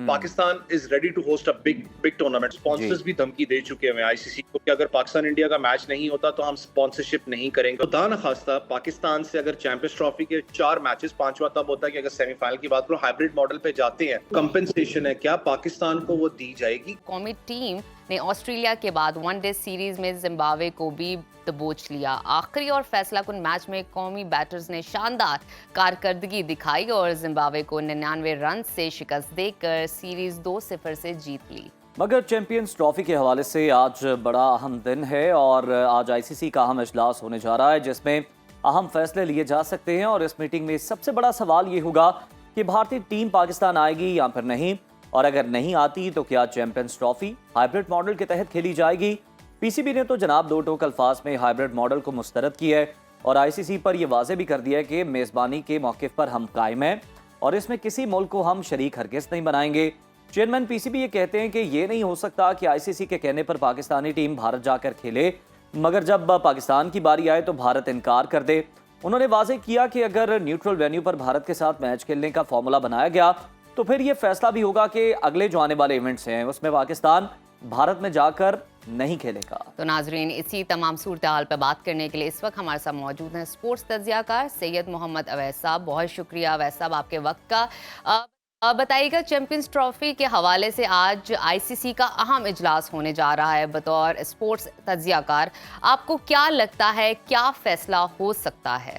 Pakistan is ready to host a big tournament. Sponsors भी धमकी दे चुके हैं आईसीसी को कि अगर पाकिस्तान इंडिया का मैच नहीं होता तो हम स्पॉन्सरशिप नहीं करेंगे। खुदा न खास्ता पाकिस्तान से अगर चैंपियंस ट्रॉफी के 4 मैचेस, 5वां तब होता है कि अगर सेमीफाइनल की बात करो हाइब्रिड मॉडल पे जाते हैं, कंपेंसेशन है क्या पाकिस्तान को वो दी जाएगी? कौमी टीम ने ऑस्ट्रेलिया के बाद वनडे सीरीज में जिम्बाब्वे को भी दबोच लिया। आखिरी और फैसला कुन मैच में कौमी बैटर्स ने शानदार कारकर्दगी दिखाई और जिम्बाब्वे को 99 रन से शिकस्त देकर सीरीज 2-0 से जीत ली। मगर चैंपियंस ट्रॉफी के हवाले से आज बड़ा अहम दिन है और आज आईसीसी का अहम इजलास होने जा रहा है जिसमें अहम फैसले लिए जा सकते हैं। और इस मीटिंग में सबसे बड़ा सवाल ये होगा कि भारतीय टीम पाकिस्तान आएगी या फिर नहीं, और अगर नहीं आती तो क्या चैंपियंस ट्रॉफी हाइब्रिड मॉडल के तहत खेली जाएगी। पीसीबी ने तो जनाब दो टोक अल्फाज में हाइब्रिड मॉडल को मुस्तरद किया है और आईसीसी पर यह वाज़े भी कर दिया है कि मेज़बानी के मौक़िफ़ पर हम कायम हैं और इसमें किसी मुल्क को हम शरीक हरगिज़ नहीं बनाएंगे। चेयरमैन पीसीबी ये कहते हैं कि ये नहीं हो सकता कि आईसीसी के कहने पर पाकिस्तानी टीम भारत जाकर खेले, मगर जब पाकिस्तान की बारी आए तो भारत इनकार कर दे। उन्होंने वाज़े किया कि अगर न्यूट्रल वेन्यू पर भारत के साथ मैच खेलने का फॉर्मूला बनाया गया तो फिर ये फैसला भी होगा कि अगले जो आने वाले इवेंट्स हैं उसमें पाकिस्तान भारत में जाकर नहीं खेलेगा। तो नाजरीन, इसी तमाम सूरत हाल पर बात करने के लिए इस वक्त हमारे साथ मौजूद हैं स्पोर्ट्स तज्जियाकार सैयद मोहम्मद अवैस साहब। बहुत शुक्रिया अवैस साहब आपके वक्त का। बताइएगा, चैंपियंस ट्रॉफी के हवाले से आज आईसीसी का अहम इजलास होने जा रहा है। बतौर स्पोर्ट्स तज्जियाकार आपको क्या लगता है, क्या फैसला हो सकता है?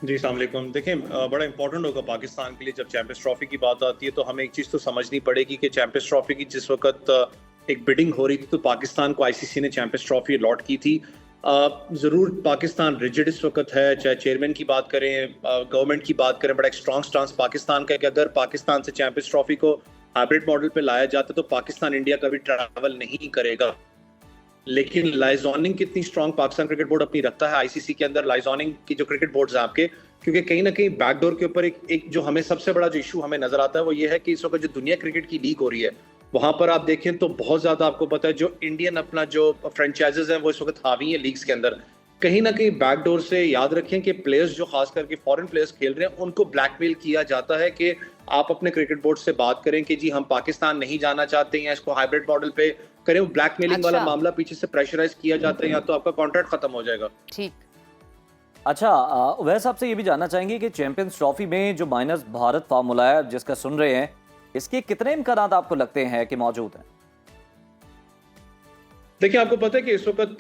जी अस्सलाम वालेकुम। देखें, बड़ा इंपॉर्टेंट होगा पाकिस्तान के लिए जब चैंपियंस ट्रॉफी की बात आती है तो हमें एक चीज़ तो समझनी पड़ेगी कि चैंपियंस ट्रॉफी की जिस वक्त एक बिडिंग हो रही थी तो पाकिस्तान को आईसीसी ने चैंपियंस ट्रॉफी अलॉट की थी। ज़रूर पाकिस्तान रिजिड इस वक्त है, चाहे चेयरमैन की बात करें, गवर्नमेंट की बात करें, बड़ा एक स्ट्रॉन्ग स्टांस पाकिस्तान का है कि अगर पाकिस्तान से चैंपियंस ट्रॉफी को हाइब्रिड मॉडल पे लाया जाता तो पाकिस्तान इंडिया कभी ट्रैवल नहीं करेगा। लेकिन लाइजॉनिंग कितनी स्ट्रॉन्ग पाकिस्तान क्रिकेट बोर्ड अपनी रखता है आईसीसी के अंदर, लाइजॉनिंग की जो क्रिकेट बोर्ड्स हैं आपके, क्योंकि कहीं ना कहीं बैकडोर के ऊपर एक जो हमें सबसे बड़ा जो इशू हमें नजर आता है वो ये है कि इस वक्त जो दुनिया क्रिकेट की लीग हो रही है वहां पर आप देखें तो बहुत ज्यादा आपको पता है जो इंडियन अपना जो फ्रेंचाइजेज हैं वो इस वक्त हावी है लीग्स के अंदर। कहीं ना कहीं बैकडोर से याद रखें कि प्लेयर्स जो खास करके फॉरेन प्लेयर्स खेल रहे हैं उनको ब्लैकमेल किया जाता है कि आप अपने क्रिकेट बोर्ड से बात करें कि जी हम पाकिस्तान नहीं जाना चाहते हैं, इसको हाइब्रिड मॉडल पे करें। ब्लैकमेलिंग वाला मामला पीछे से प्रेशराइज किया जाता है या तो आपका कॉन्ट्रैक्ट खत्म हो जाएगा। ठीक। अच्छा, वैसे आपसे ये भी जानना चाहेंगे कि चैंपियंस ट्रॉफी में जो माइनस भारत फार्मूला है जिसका सुन रहे हैं, इसके कितने इम्कानात आपको लगते हैं कि मौजूद हैं? देखिए, आपको पता है कि इस वक्त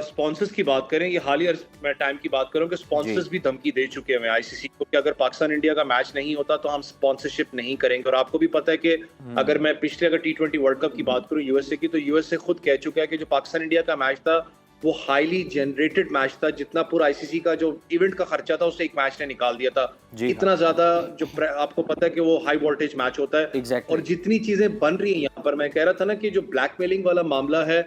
स्पॉन्सर्स की बात करें, ये हालिया टाइम की बात करूं कि स्पॉन्सर्स भी धमकी दे चुके हैं आईसीसी को कि अगर पाकिस्तान इंडिया का मैच नहीं होता तो हम स्पॉन्सरशिप नहीं करेंगे। और आपको भी पता है कि अगर मैं पिछले अगर T20 वर्ल्ड कप की बात करूं यूएसए की, तो यूएसए खुद कह चुका है कि जो पाकिस्तान इंडिया का मैच था वो हाईली जनरेटेड मैच था, जितना पूरा आईसीसी का जो इवेंट का खर्चा था उससे एक मैच ने निकाल दिया था। इतना ज्यादा जो आपको पता है कि वो हाई वोल्टेज मैच होता है। और जितनी चीजें बन रही हैं यहाँ पर, मैं कह रहा था ना कि जो ब्लैकमेलिंग वाला मामला है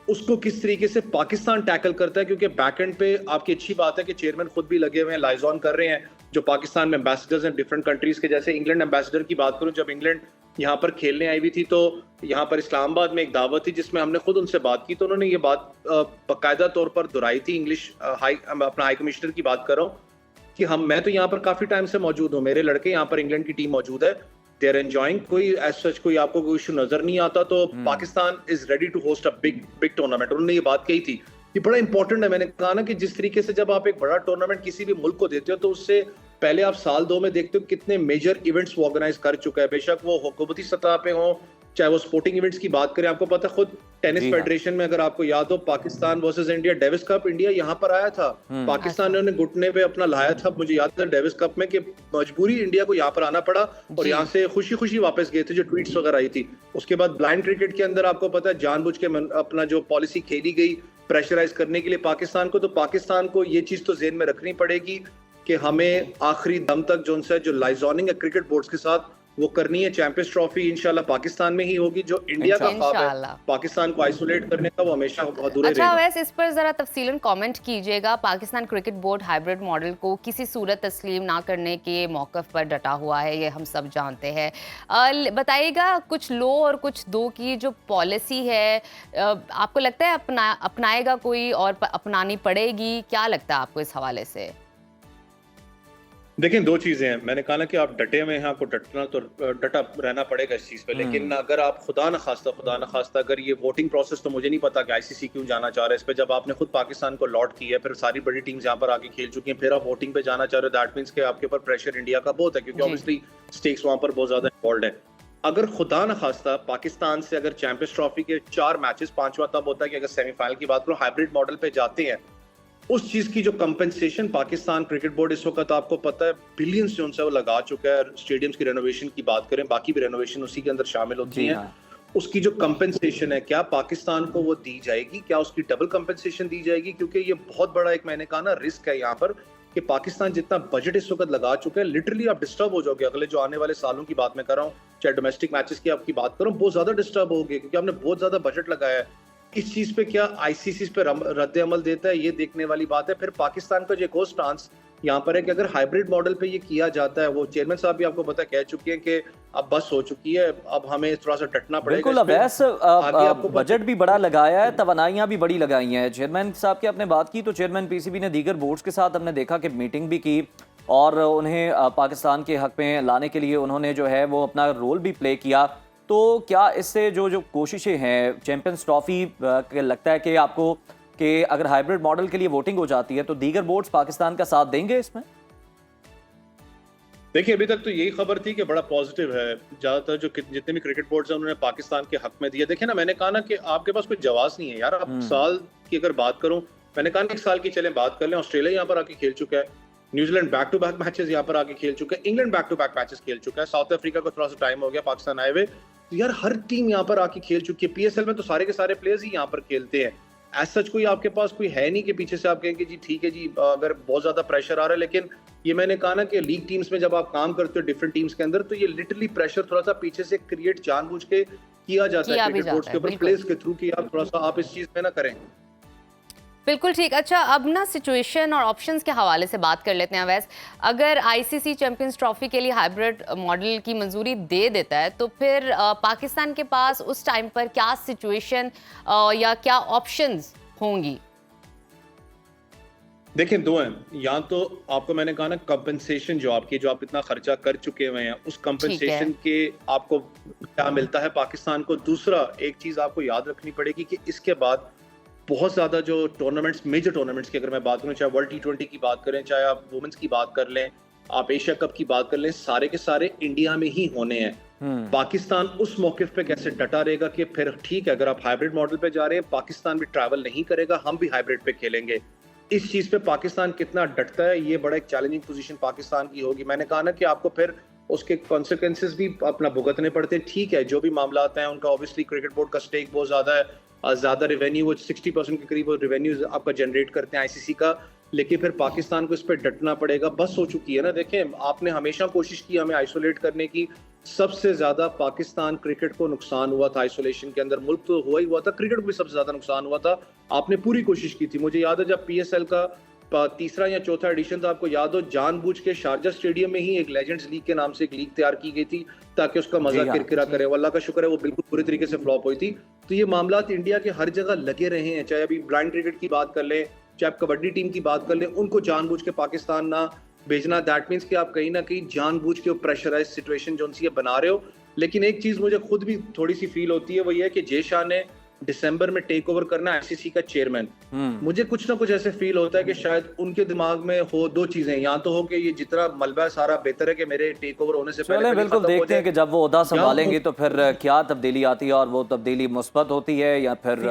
उसको किस तरीके से पाकिस्तान टैकल करता है, क्योंकि बैकएंड पे आपकी अच्छी बात है कि चेयरमैन खुद भी लगे हुए हैं, लाइजॉन कर रहे हैं जो पाकिस्तान में एम्बेसडर्स हैं डिफरेंट कंट्रीज के। जैसे इंग्लैंड एम्बेसडर की बात करूं, जब इंग्लैंड यहाँ पर खेलने आई हुई थी तो यहाँ पर इस्लामाबाद में एक दावत थी जिसमें हमने खुद उनसे बात की, तो उन्होंने ये बात बाकायदा तौर पर दोहराई थी। इंग्लिश अपना हाई कमिश्नर की बात कर रहा हूँ कि मैं तो यहाँ पर काफी टाइम से मौजूद हूँ, मेरे लड़के यहाँ पर इंग्लैंड की टीम मौजूद है, दे आर एंजॉयिंग, कोई एज सच कोई आपको कोई इशू नजर नहीं आता। तो Pakistan is ready to host a big tournament. उन्होंने ये बात कही थी, ये बड़ा इंपॉर्टेंट है। मैंने कहा ना कि जिस तरीके से जब आप एक बड़ा टूर्नामेंट किसी भी मुल्क को देते हो तो उससे पहले आप साल 2 में देखते हो कितने मेजर इवेंट्स वो ऑर्गेनाइज कर चुका है, बेशक वो हुकूमती सतह पे हो चाहे वो स्पोर्टिंग इवेंट्स की बात करें। आपको पता है खुद टेनिस फेडरेशन में अगर आपको याद हो, Pakistan versus India Davis cup India यहाँ पर आया था, पाकिस्तान ने उन्हें घुटने पे अपना लाया था, मुझे याद है डेविस कप में, कि मजबूरी इंडिया को यहाँ पर आना पड़ा और यहाँ से खुशी खुशी वापस गए थे जो ट्वीट्स वगैरह आई थी। उसके बाद ब्लाइंड क्रिकेट के अंदर आपको पता है जानबूझ के अपना जो पॉलिसी खेली गई प्रेशराइज करने के लिए पाकिस्तान को, तो पाकिस्तान को ये चीज तो जेहन में रखनी पड़ेगी कि हमें आखिरी दम तक जो लाइजॉनिंग है क्रिकेट बोर्ड्स के साथ वो करनी है। चैंपियंस ट्रॉफी इंशाल्लाह पाकिस्तान में ही होगी। जो इंडिया का ख्वाब है पाकिस्तान को आइसोलेट करने का, वो हमेशा बहुत दूर रहेगा। अच्छा, वैसे इस पर जरा तफसीलन कमेंट कीजिएगा। Pakistan cricket board hybrid model को किसी सूरत तस्लीम ना करने के मौक़िफ़ पर डटा हुआ है, ये हम सब जानते हैं। बताइएगा, कुछ लो और कुछ दो की जो पॉलिसी है आपको लगता है अपनाएगा कोई और अपनानी पड़ेगी? क्या लगता है आपको इस हवाले से? देखिए, 2 चीज़ें हैं। मैंने कहा ना कि आप डटे हुए हैं, आपको डटना तो डटा रहना पड़ेगा इस चीज़ पे। लेकिन अगर आप खुदा न ख़ास्ता अगर ये वोटिंग प्रोसेस, तो मुझे नहीं पता कि आईसीसी क्यों जाना चाह रहा है इस पे। जब आपने खुद पाकिस्तान को लॉट किया है, फिर सारी बड़ी टीम्स यहाँ पर आके खेल चुकी हैं, फिर आप वोटिंग पे जाना चाह रहे हो, दैट मीन्स कि आपके ऊपर प्रेशर इंडिया का बहुत है, क्योंकि जी। ऑब्वियसली स्टेक्स वहाँ पर बहुत ज़्यादा इन्वॉल्वड है। अगर खुदा न ख़ास्ता पाकिस्तान से अगर चैंपियंस ट्रॉफी के 4 मैचेस, 5वां तब होता है कि अगर सेमीफाइनल की बात करो, हाइब्रिड मॉडल पे जाते हैं, उस चीज की जो कंपेंसेशन पाकिस्तान क्रिकेट बोर्ड इस वक्त आपको पता है बिलियंस जो उनसे वो लगा चुका है। स्टेडियम्स की रेनोवेशन की बात करें, बाकी भी रेनोवेशन उसी के अंदर शामिल होती जी है। हाँ। उसकी जो कंपेंसेशन है, क्या पाकिस्तान को वो दी जाएगी? क्या उसकी डबल कंपेंसेशन दी जाएगी? क्योंकि ये बहुत बड़ा एक, मैंने कहा ना, रिस्क है यहाँ पर कि पाकिस्तान जितना बजट इस वक्त लगा चुका है, लिटरली आप डिस्टर्ब हो जाओगे। अगले जो आने वाले सालों की बात मैं कर रहा हूँ, चाहे डोमेस्टिक मैचेस की आपकी बात करूँ, बहुत ज्यादा डिस्टर्ब हो गए, क्योंकि आपने बहुत ज्यादा बजट लगाया है। इस चीज पे क्या आईसीसी पे रद्द अमल देता है, ये देखने वाली बात है। फिर पाकिस्तान का जो एक और स्टांस यहाँ पर है कि अगर हाइब्रिड मॉडल पे ये किया जाता है, वो चेयरमैन साहब भी आपको पता कह चुके हैं कि अब बस हो चुकी है, अब हमें थोड़ा सा डटना पड़ेगा। बिल्कुल इस पे। अवैस, आगे आपको बजट भी बड़ा लगाया है, तवानाइयां भी बड़ी लगाई हैं। चेयरमैन साहब की आपने बात की, तो चेयरमैन पीसीबी ने दीगर बोर्ड्स के साथ हमने देखा कि मीटिंग भी की और उन्हें पाकिस्तान के हक में लाने के लिए उन्होंने जो है वो अपना रोल भी प्ले किया। तो क्या इससे जो जो कोशिशें हैं चैंपियंस ट्रॉफी के लगता है कि आपको कि अगर हाइब्रिड मॉडल के लिए वोटिंग हो जाती है तो दीगर बोर्ड्स पाकिस्तान का साथ देंगे इसमें? देखिए, अभी तक तो यही खबर थी कि बड़ा पॉजिटिव है। ज्यादातर जो जितने भी क्रिकेट बोर्ड्स हैं, उन्होंने पाकिस्तान के हक में दिया। देखिए ना, मैंने कहा ना कि आपके पास कोई जवाब नहीं है यार। आप साल की अगर बात करूं, मैंने कहा ना 1 साल की चलें बात कर लें, ऑस्ट्रेलिया यहाँ पर आके खेल चुका है, New Zealand back to back matches यहाँ पर आके खेल चुका है, England back to back matches खेल चुका है, साउथ अफ्रीका को थोड़ा सा टाइम हो गया पाकिस्तान आए हुए। तो यार हर टीम यहाँ पर आके खेल चुकी है। पीएसएल में तो सारे के सारे प्लेयर्स ही यहाँ पर खेलते हैं। एज सच कोई आपके पास कोई है नहीं कि पीछे से आप कहेंगे जी ठीक है जी, अगर बहुत ज्यादा प्रेशर आ रहा है। लेकिन ये मैंने कहा ना कि लीग टीम्स में जब आप काम करते हो डिफरेंट टीम्स के अंदर, तो ये लिटरली प्रेशर थोड़ा सा पीछे से क्रिएट जानबूझ के किया जाता है क्रिकेट बोर्ड्स के ऊपर, प्लेयर्स के थ्रू, कि आप थोड़ा सा आप इस चीज में ना करें। बिल्कुल ठीक। अच्छा, अब ना सिचुएशन और ऑप्शंस के हवाले से बात कर लेते हैं अवैस। अगर आईसीसी चैंपियंस ट्रॉफी के लिए हाइब्रिड मॉडल की मंजूरी दे देता है, तो फिर पाकिस्तान के पास उस टाइम पर क्या सिचुएशन या क्या ऑप्शंस होंगी? देखिए, 2 हैं। या तो आपको मैंने कहा ना, कंपनसेशन जो आप इतना खर्चा कर चुके हुए हैं, उस कंपनसेशन के आपको क्या मिलता है पाकिस्तान को। दूसरा, एक चीज आपको याद रखनी पड़ेगी कि इसके बाद बहुत ज्यादा जो टूर्नामेंट्स, मेजर टूर्नामेंट्स की अगर मैं बात करूं, चाहे वर्ल्ड T20 की बात करें, चाहे आप वुमेन्स की बात कर लें, आप एशिया कप की बात कर लें, सारे के सारे इंडिया में ही होने हैं। पाकिस्तान उस मौके पे कैसे डटा रहेगा कि फिर ठीक है, अगर आप हाइब्रिड मॉडल पे जा रहे हैं, पाकिस्तान भी ट्रैवल नहीं करेगा, हम भी हाइब्रिड पे खेलेंगे। इस चीज पे पाकिस्तान कितना डटता है, ये बड़ा एक चैलेंजिंग पोजीशन पाकिस्तान की होगी। मैंने कहा ना कि आपको फिर उसके कॉन्सिक्वेंसेस भी अपना भुगतने पड़ते हैं। ठीक है, जो भी मामला हैं उनका, ऑब्वियसली क्रिकेट बोर्ड का स्टेक बहुत ज्यादा है, ज्यादा रेवेन्यू, वो 60% के करीब रेवेन्यू आपका जनरेट करते हैं आईसीसी का। लेकिन फिर पाकिस्तान को इस पर डटना पड़ेगा। बस हो चुकी है ना। देखें, आपने हमेशा कोशिश की हमें आइसोलेट करने की। सबसे ज्यादा पाकिस्तान क्रिकेट को नुकसान हुआ था आइसोलेशन के अंदर। मुल्क तो हुआ ही हुआ था, क्रिकेट को भी सबसे ज्यादा नुकसान हुआ था। आपने पूरी कोशिश की थी। मुझे याद है जब पीएसएल का तीसरा या चौथा एडिशन था, आपको याद हो, जानबूझ के शारजा स्टेडियम में ही एक लेजेंड्स लीग के नाम से एक लीग तैयार की गई थी ताकि उसका मजा किरकिरा करे। अल्लाह का शुक्र है वो बिल्कुल पूरी तरीके से फ्लॉप हुई थी। तो ये मामलात इंडिया के हर जगह लगे रहे हैं। चाहे अभी ब्लाइंड क्रिकेट की बात कर लें, चाहे आप कबड्डी टीम की बात कर लें, उनको जानबूझ के पाकिस्तान ना भेजना, दैट मीन्स कि आप कहीं ना कहीं जानबूझ के प्रेशराइज सिचुएशन जो उनसे बना रहे हो। लेकिन एक चीज मुझे खुद भी थोड़ी सी फील होती है, वो ये है कि जय शाह ने दिसंबर में टेक ओवर करना आईसीसी का चेयरमैन। मुझे कुछ ना कुछ ऐसे फील होता है कि शायद उनके दिमाग में हो 2 चीजें, या तो हो कि ये जितना मलबा है सारा बेहतर है कि मेरे टेक ओवर होने से पहले बिल्कुल देखते हैं कि जब वो ओहदा संभालेंगे तो फिर क्या तब्दीली आती है, और वो तब्दीली मुस्बत होती है या फिर